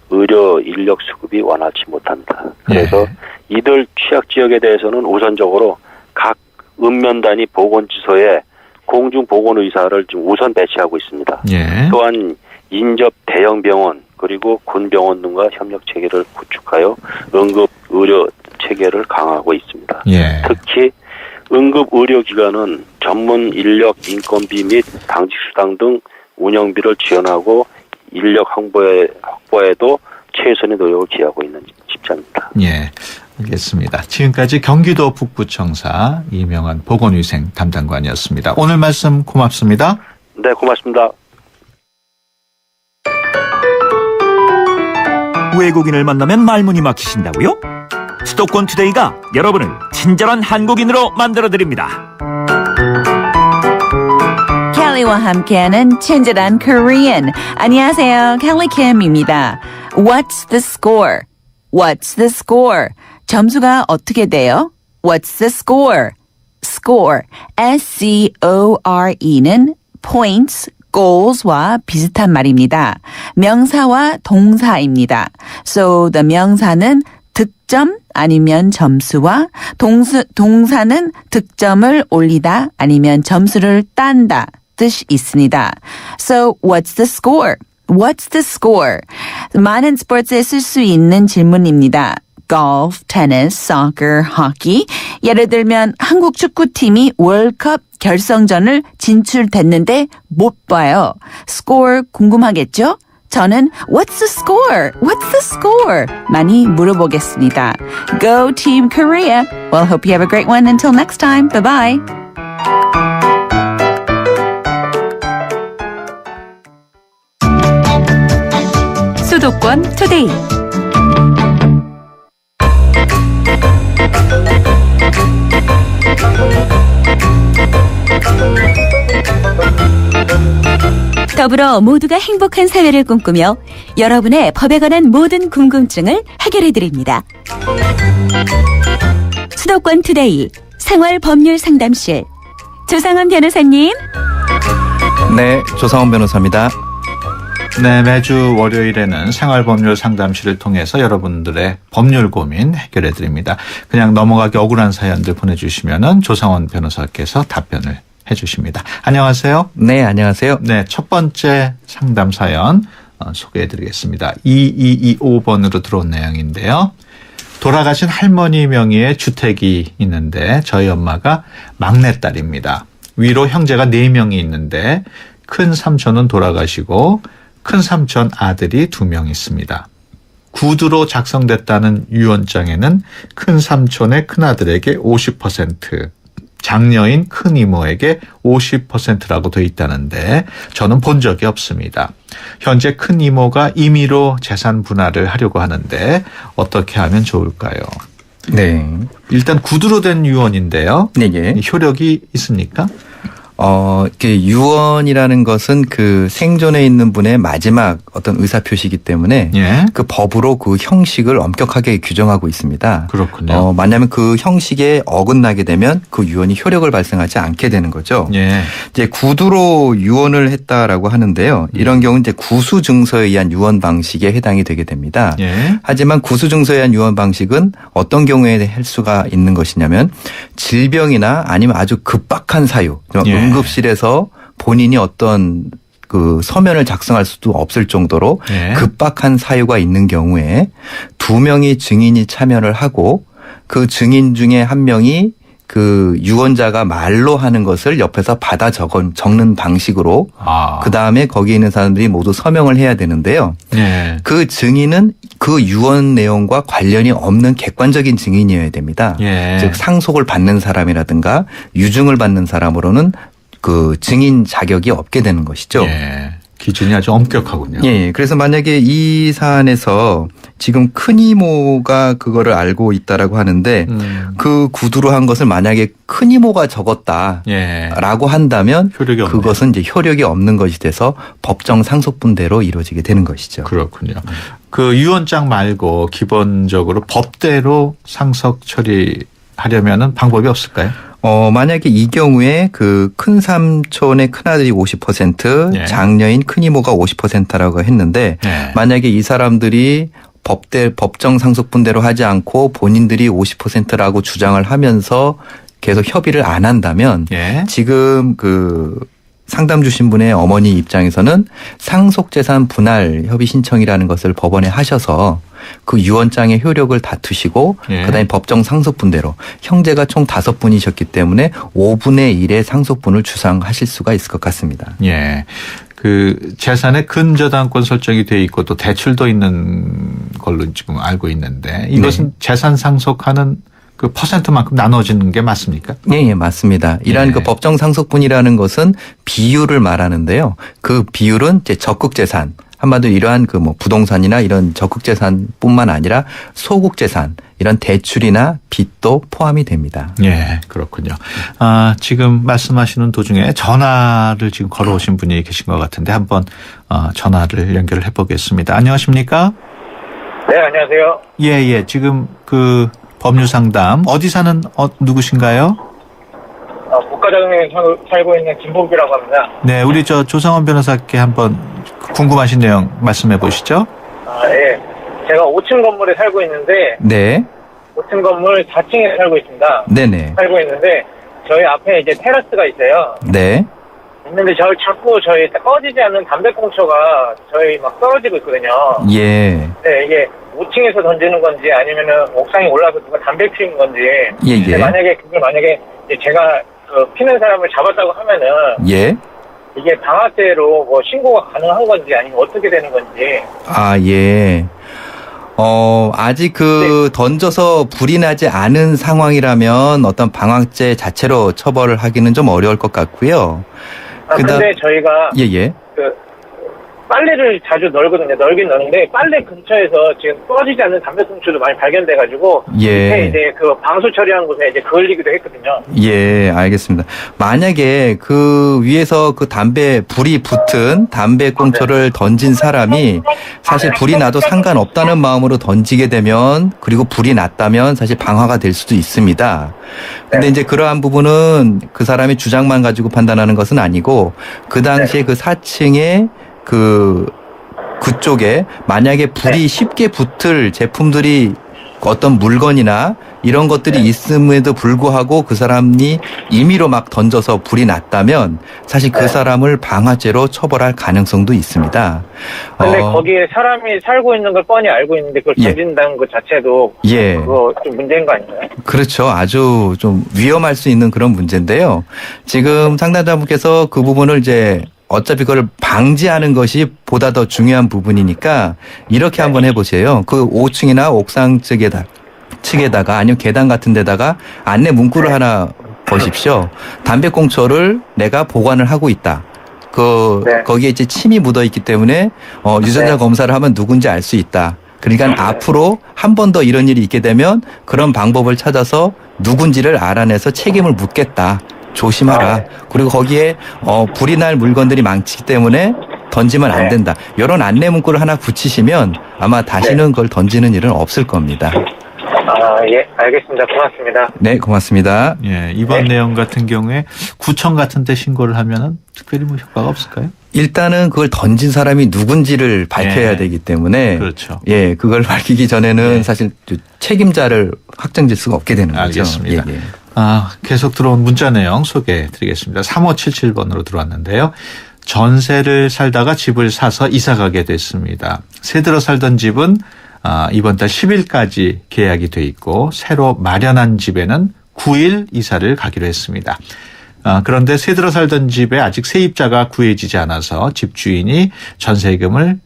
의료 인력 수급이 원활치 못합니다. 그래서 이들 취약 지역에 대해서는 우선적으로 각 읍면단위 보건지소에 공중보건의사를 지금 우선 배치하고 있습니다. 또한 인접 대형 병원 그리고 군병원 등과 협력 체계를 구축하여 응급 의료 체계를 강화하고 있습니다. 특히 응급 의료기관은 전문 인력 인건비 및 당직수당 등 운영비를 지원하고 인력 확보에도 최선의 노력을 기하고 있는 입장입니다. 예, 알겠습니다. 지금까지 경기도 북부청사 이명환 보건위생 담당관이었습니다. 오늘 말씀 고맙습니다. 네, 고맙습니다. 외국인을 만나면 말문이 막히신다고요? 수도권 투데이가 여러분을 친절한 한국인으로 만들어드립니다. 켈리와 함께하는 친절한 Korean. 안녕하세요. 켈리 캠입니다. What's the score? What's the score? 점수가 어떻게 돼요? What's the score? Score. S-C-O-R-E는 points, goals와 비슷한 말입니다. 명사와 동사입니다. So the 명사는 득점 아니면 점수와 동사는 득점을 올리다 아니면 점수를 딴다 뜻이 있습니다. So what's the score? What's the score? 많은 스포츠에 쓸 수 있는 질문입니다. golf, tennis, soccer, hockey. 예를 들면 한국 축구팀이 월드컵 결승전을 진출됐는데 못 봐요. score 궁금하겠죠? 저는 What's the score? What's the score? 많이 물어보겠습니다. Go Team Korea! Well, hope you have a great one. Until next time. Bye-bye. 수도권 투데이. 더불어 모두가 행복한 사회를 꿈꾸며 여러분의 법에 관한 모든 궁금증을 해결해드립니다. 수도권 투데이 생활법률상담실 조상원 변호사님. 네, 조상원 변호사입니다. 네, 매주 월요일에는 생활법률 상담실을 통해서 여러분들의 법률 고민 해결해 드립니다. 그냥 넘어가기 억울한 사연들 보내주시면은 조상원 변호사께서 답변을 해 주십니다. 안녕하세요. 네, 안녕하세요. 네, 첫 번째 상담 사연 소개해 드리겠습니다. 2225번으로 들어온 내용인데요. 돌아가신 할머니 명의의 주택이 있는데 저희 엄마가 막내딸입니다. 위로 형제가 4명이 있는데 큰 삼촌은 돌아가시고 큰 삼촌 아들이 2명 있습니다. 구두로 작성됐다는 유언장에는 큰 삼촌의 큰아들에게 50%, 장녀인 큰 이모에게 50%라고 돼 있다는데 저는 본 적이 없습니다. 현재 큰 이모가 임의로 재산 분할을 하려고 하는데 어떻게 하면 좋을까요? 네. 일단 구두로 된 유언인데요. 네. 효력이 있습니까? 이렇게 유언이라는 것은 그 생존에 있는 분의 마지막 어떤 의사표시이기 때문에 그 법으로 그 형식을 엄격하게 규정하고 있습니다. 그렇군요. 만약에 그 형식에 어긋나게 되면 그 유언이 효력을 발생하지 않게 되는 거죠. 이제 구두로 유언을 했다라고 하는데요. 이런 경우는 이제 구수증서에 의한 유언 방식에 해당이 되게 됩니다. 하지만 구수증서에 의한 유언 방식은 어떤 경우에 할 수가 있는 것이냐면 질병이나 아니면 아주 급박한 사유, 응급실에서 본인이 어떤 그 서면을 작성할 수도 없을 정도로 급박한 사유가 있는 경우에 2명이 증인이 참여를 하고 그 증인 중에 1명이 그 유언자가 말로 하는 것을 옆에서 받아 적는 방식으로 그 다음에 거기에 있는 사람들이 모두 서명을 해야 되는데요. 그 증인은 그 유언 내용과 관련이 없는 객관적인 증인이어야 됩니다. 즉 상속을 받는 사람이라든가 유증을 받는 사람으로는 그 증인 자격이 없게 되는 것이죠. 기준이 아주 엄격하군요. 그래서 만약에 이 사안에서 지금 큰 이모가 그거를 알고 있다라고 하는데 그 구두로 한 것을 만약에 큰 이모가 적었다라고 한다면 그것은 이제 효력이 없는 것이 돼서 법정 상속분대로 이루어지게 되는 것이죠. 그렇군요. 그 유언장 말고 기본적으로 법대로 상속 처리하려면은 방법이 없을까요? 만약에 이 경우에 그 큰 삼촌의 큰아들이 50%, 장녀인 큰 이모가 50%라고 했는데 만약에 이 사람들이 법정 상속분대로 하지 않고 본인들이 50%라고 주장을 하면서 계속 협의를 안 한다면 지금 그 상담 주신 분의 어머니 입장에서는 상속재산 분할 협의 신청이라는 것을 법원에 하셔서 그 유언장의 효력을 다투시고 그다음에 법정 상속분대로 형제가 총 5분이셨기 때문에 5분의 1의 상속분을 주장하실 수가 있을 것 같습니다. 그 재산에 근저당권 설정이 돼 있고 또 대출도 있는 걸로 지금 알고 있는데 이것은 재산 상속하는 그 퍼센트만큼 나눠지는 게 맞습니까? 네, 맞습니다. 이러한 그 법정 상속분이라는 것은 비율을 말하는데요. 그 비율은 이제 적극재산, 한마디로 이러한 그 뭐 부동산이나 이런 적극재산뿐만 아니라 소극재산, 이런 대출이나 빚도 포함이 됩니다. 그렇군요. 지금 말씀하시는 도중에 전화를 지금 걸어오신 분이 계신 것 같은데 한번 전화를 연결을 해보겠습니다. 안녕하십니까? 네, 안녕하세요. 지금 그 법률 상담 어디 사는 누구신가요? 국가자금에 살고 있는 김복이라고 합니다. 네, 우리 조상원 변호사께 한번 궁금하신 내용 말씀해 보시죠. 제가 5층 건물에 살고 있는데 5층 건물 4층에 살고 있습니다. 살고 있는데 저희 앞에 이제 테라스가 있어요. 있는데 자꾸 저희 꺼지지 않는 담배꽁초가 저희 막 떨어지고 있거든요. 이게 5층에서 던지는 건지 아니면은 옥상에 올라서 누가 담배 피는 건지. 만약에 제가 그 피는 사람을 잡았다고 하면은 이게 방아죄로 뭐 신고가 가능한 건지 아니면 어떻게 되는 건지. 아직 던져서 불이 나지 않은 상황이라면 어떤 방아죄 자체로 처벌을 하기는 좀 어려울 것 같고요. 근데 저희가 빨래를 자주 널거든요. 널긴 널는데 빨래 근처에서 지금 꺼지지 않는 담배꽁초도 많이 발견돼가지고 밑에 이제 그 방수 처리한 곳에 이제 그을리기도 했거든요. 알겠습니다. 만약에 그 위에서 그 불이 붙은 담배꽁초를 던진 사람이 사실 불이 나도 상관없다는 마음으로 던지게 되면 그리고 불이 났다면 사실 방화가 될 수도 있습니다. 근데 이제 그러한 부분은 그 사람의 주장만 가지고 판단하는 것은 아니고 그 당시에 그 4층에 그 그쪽에 만약에 불이 쉽게 붙을 제품들이 어떤 물건이나 이런 것들이 있음에도 불구하고 그 사람이 임의로 막 던져서 불이 났다면 사실 그 사람을 방화죄로 처벌할 가능성도 있습니다. 근데 거기에 사람이 살고 있는 걸 뻔히 알고 있는데 그걸 던진다는 것 자체도 그거 좀 문제인 거 아닌가요? 그렇죠. 아주 좀 위험할 수 있는 그런 문제인데요. 지금 상담자분께서 그 부분을 이제 어차피 그걸 방지하는 것이 보다 더 중요한 부분이니까 이렇게 한번 해보세요. 그 5층이나 옥상 측에다가 아니면 계단 같은 데다가 안내 문구를 하나 거십시오. 담배꽁초를 내가 보관을 하고 있다. 거기에 이제 침이 묻어 있기 때문에 유전자 검사를 하면 누군지 알 수 있다. 그러니까 앞으로 한 번 더 이런 일이 있게 되면 그런 방법을 찾아서 누군지를 알아내서 책임을 묻겠다. 조심하라. 그리고 거기에 불이 날 물건들이 많기 때문에 던지면 안 된다. 이런 안내 문구를 하나 붙이시면 아마 다시는 그걸 던지는 일은 없을 겁니다. 예, 알겠습니다. 고맙습니다. 네, 고맙습니다. 예, 이번 내용 같은 경우에 구청 같은 데 신고를 하면은 특별히 뭐 효과가 없을까요? 일단은 그걸 던진 사람이 누군지를 밝혀야 되기 때문에 그렇죠. 예, 그걸 밝히기 전에는 사실 책임자를 확정질 수가 없게 되는 거죠. 알겠습니다. 계속 들어온 문자 내용 소개해 드리겠습니다. 3577번으로 들어왔는데요. 전세를 살다가 집을 사서 이사 가게 됐습니다. 새 들어 살던 집은 이번 달 10일까지 계약이 돼 있고 새로 마련한 집에는 9일 이사를 가기로 했습니다. 그런데 새 들어 살던 집에 아직 세입자가 구해지지 않아서 집주인이 전세금을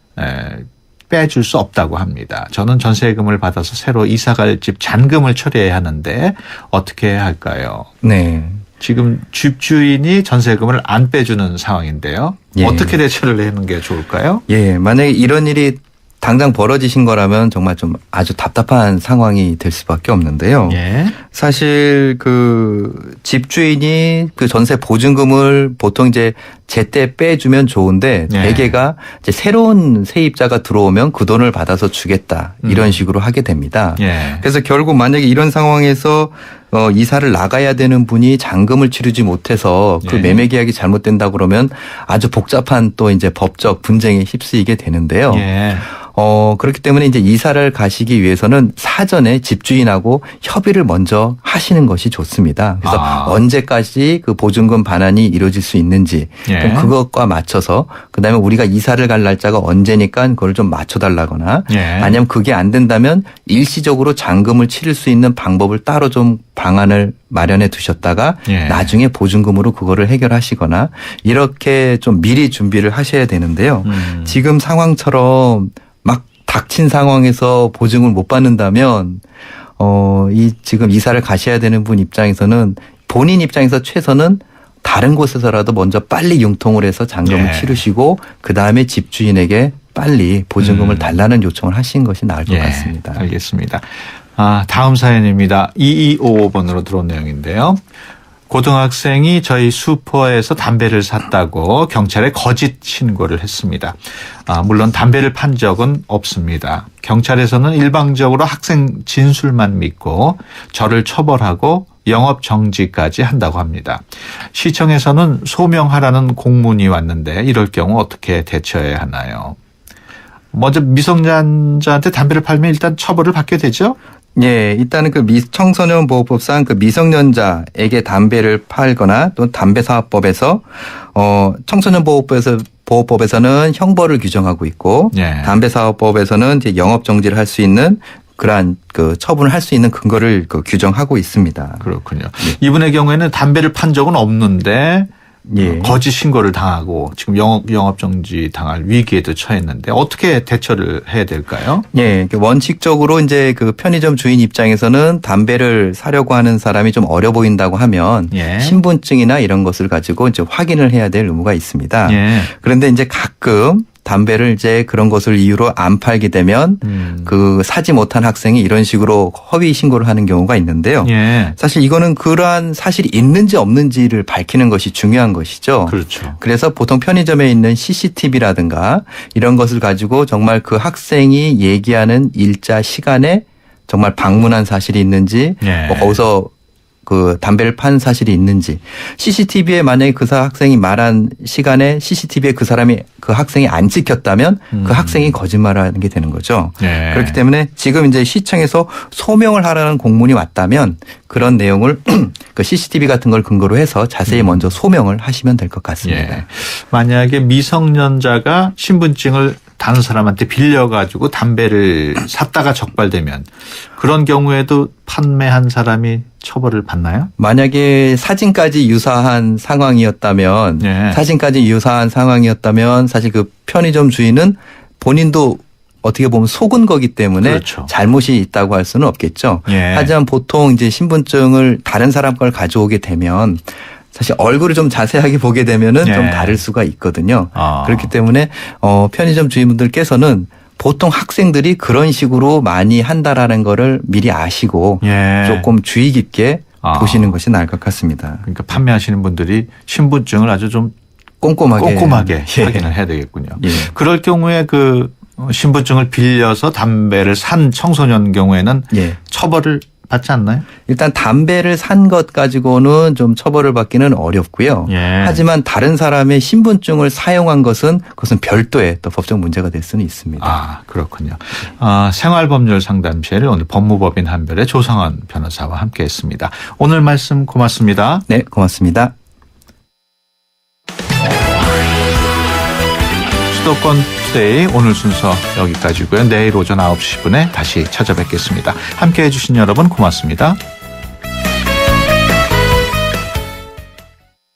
빼줄 수 없다고 합니다. 저는 전세금을 받아서 새로 이사갈 집 잔금을 처리해야 하는데 어떻게 해야 할까요? 네. 지금 집주인이 전세금을 안 빼주는 상황인데요. 어떻게 대처를 하는 게 좋을까요? 예, 만약에 이런 일이 당장 벌어지신 거라면 정말 좀 아주 답답한 상황이 될 수밖에 없는데요. 사실 그 집주인이 그 전세 보증금을 보통 이제 제때 빼주면 좋은데 대개가 이제 새로운 세입자가 들어오면 그 돈을 받아서 주겠다 이런 식으로 하게 됩니다. 그래서 결국 만약에 이런 상황에서 이사를 나가야 되는 분이 잔금을 치르지 못해서 그 매매 계약이 잘못된다 그러면 아주 복잡한 또 이제 법적 분쟁에 휩쓰이게 되는데요. 그렇기 때문에 이제 이사를 가시기 위해서는 사전에 집주인하고 협의를 먼저 하시는 것이 좋습니다. 그래서 언제까지 그 보증금 반환이 이루어질 수 있는지 그것과 맞춰서 그다음에 우리가 이사를 갈 날짜가 언제니까 그걸 좀 맞춰달라거나 아니면 그게 안 된다면 일시적으로 잔금을 치를 수 있는 방법을 따로 좀 방안을 마련해 두셨다가 나중에 보증금으로 그거를 해결하시거나 이렇게 좀 미리 준비를 하셔야 되는데요. 지금 상황처럼 막 닥친 상황에서 보증을 못 받는다면 지금 이사를 가셔야 되는 분 입장에서는 본인 입장에서 최선은 다른 곳에서라도 먼저 빨리 융통을 해서 잔금을 치르시고 그다음에 집주인에게 빨리 보증금을 달라는 요청을 하신 것이 나을 것 같습니다. 알겠습니다. 다음 사연입니다. 2255번으로 들어온 내용인데요. 고등학생이 저희 슈퍼에서 담배를 샀다고 경찰에 거짓 신고를 했습니다. 물론 담배를 판 적은 없습니다. 경찰에서는 일방적으로 학생 진술만 믿고 저를 처벌하고 영업 정지까지 한다고 합니다. 시청에서는 소명하라는 공문이 왔는데 이럴 경우 어떻게 대처해야 하나요? 먼저 미성년자한테 담배를 팔면 일단 처벌을 받게 되죠? 예, 일단은 그 청소년 보호법상 그 미성년자에게 담배를 팔거나 또 담배사업법에서 청소년 보호법에서는 형벌을 규정하고 있고 담배사업법에서는 이제 영업 정지를 할 수 있는 그러한 그 처분을 할 수 있는 근거를 규정하고 있습니다. 그렇군요. 이분의 경우에는 담배를 판 적은 없는데 거짓 신고를 당하고 지금 영업정지 당할 위기에도 처했는데 어떻게 대처를 해야 될까요? 예, 원칙적으로 이제 그 편의점 주인 입장에서는 담배를 사려고 하는 사람이 좀 어려 보인다고 하면 신분증이나 이런 것을 가지고 이제 확인을 해야 될 의무가 있습니다. 그런데 이제 가끔 담배를 이제 그런 것을 이유로 안 팔게 되면 그 사지 못한 학생이 이런 식으로 허위 신고를 하는 경우가 있는데요. 사실 이거는 그러한 사실이 있는지 없는지를 밝히는 것이 중요한 것이죠. 그렇죠. 그래서 보통 편의점에 있는 CCTV라든가 이런 것을 가지고 정말 그 학생이 얘기하는 일자 시간에 정말 방문한 사실이 있는지 뭐 거기서 그 담배를 판 사실이 있는지, CCTV에 만약에 그 학생이 말한 시간에 CCTV에 그 학생이 안 찍혔다면 그 학생이 거짓말을 하는 게 되는 거죠. 네. 그렇기 때문에 지금 이제 시청에서 소명을 하라는 공문이 왔다면 그런 내용을 그 CCTV 같은 걸 근거로 해서 자세히 먼저 소명을 하시면 될 것 같습니다. 예. 만약에 미성년자가 신분증을 다른 사람한테 빌려가지고 담배를 샀다가 적발되면 그런 경우에도 판매한 사람이 처벌을 받나요? 만약에 사진까지 유사한 상황이었다면 사실 그 편의점 주인은 본인도 어떻게 보면 속은 거기 때문에 그렇죠. 잘못이 있다고 할 수는 없겠죠. 예. 하지만 보통 이제 신분증을 다른 사람 걸 가져오게 되면 사실 얼굴을 좀 자세하게 보게 되면은 좀 다를 수가 있거든요. 그렇기 때문에 편의점 주인분들께서는 보통 학생들이 그런 식으로 많이 한다라는 거를 미리 아시고 조금 주의 깊게 보시는 것이 나을 것 같습니다. 그러니까 판매하시는 분들이 신분증을 아주 좀 꼼꼼하게 확인을 해야 되겠군요. 그럴 경우에 그 신분증을 빌려서 담배를 산 청소년 경우에는 처벌을 받지 않나요? 일단 담배를 산 것 가지고는 좀 처벌을 받기는 어렵고요. 하지만 다른 사람의 신분증을 사용한 그것은 별도의 또 법적 문제가 될 수는 있습니다. 아, 그렇군요. 생활법률 상담실 오늘 법무법인 한별의 조성원 변호사와 함께했습니다. 오늘 말씀 고맙습니다. 네, 고맙습니다. 수도권 투데이 오늘 순서 여기까지고요. 내일 오전 9시 10분에 다시 찾아뵙겠습니다. 함께해 주신 여러분 고맙습니다.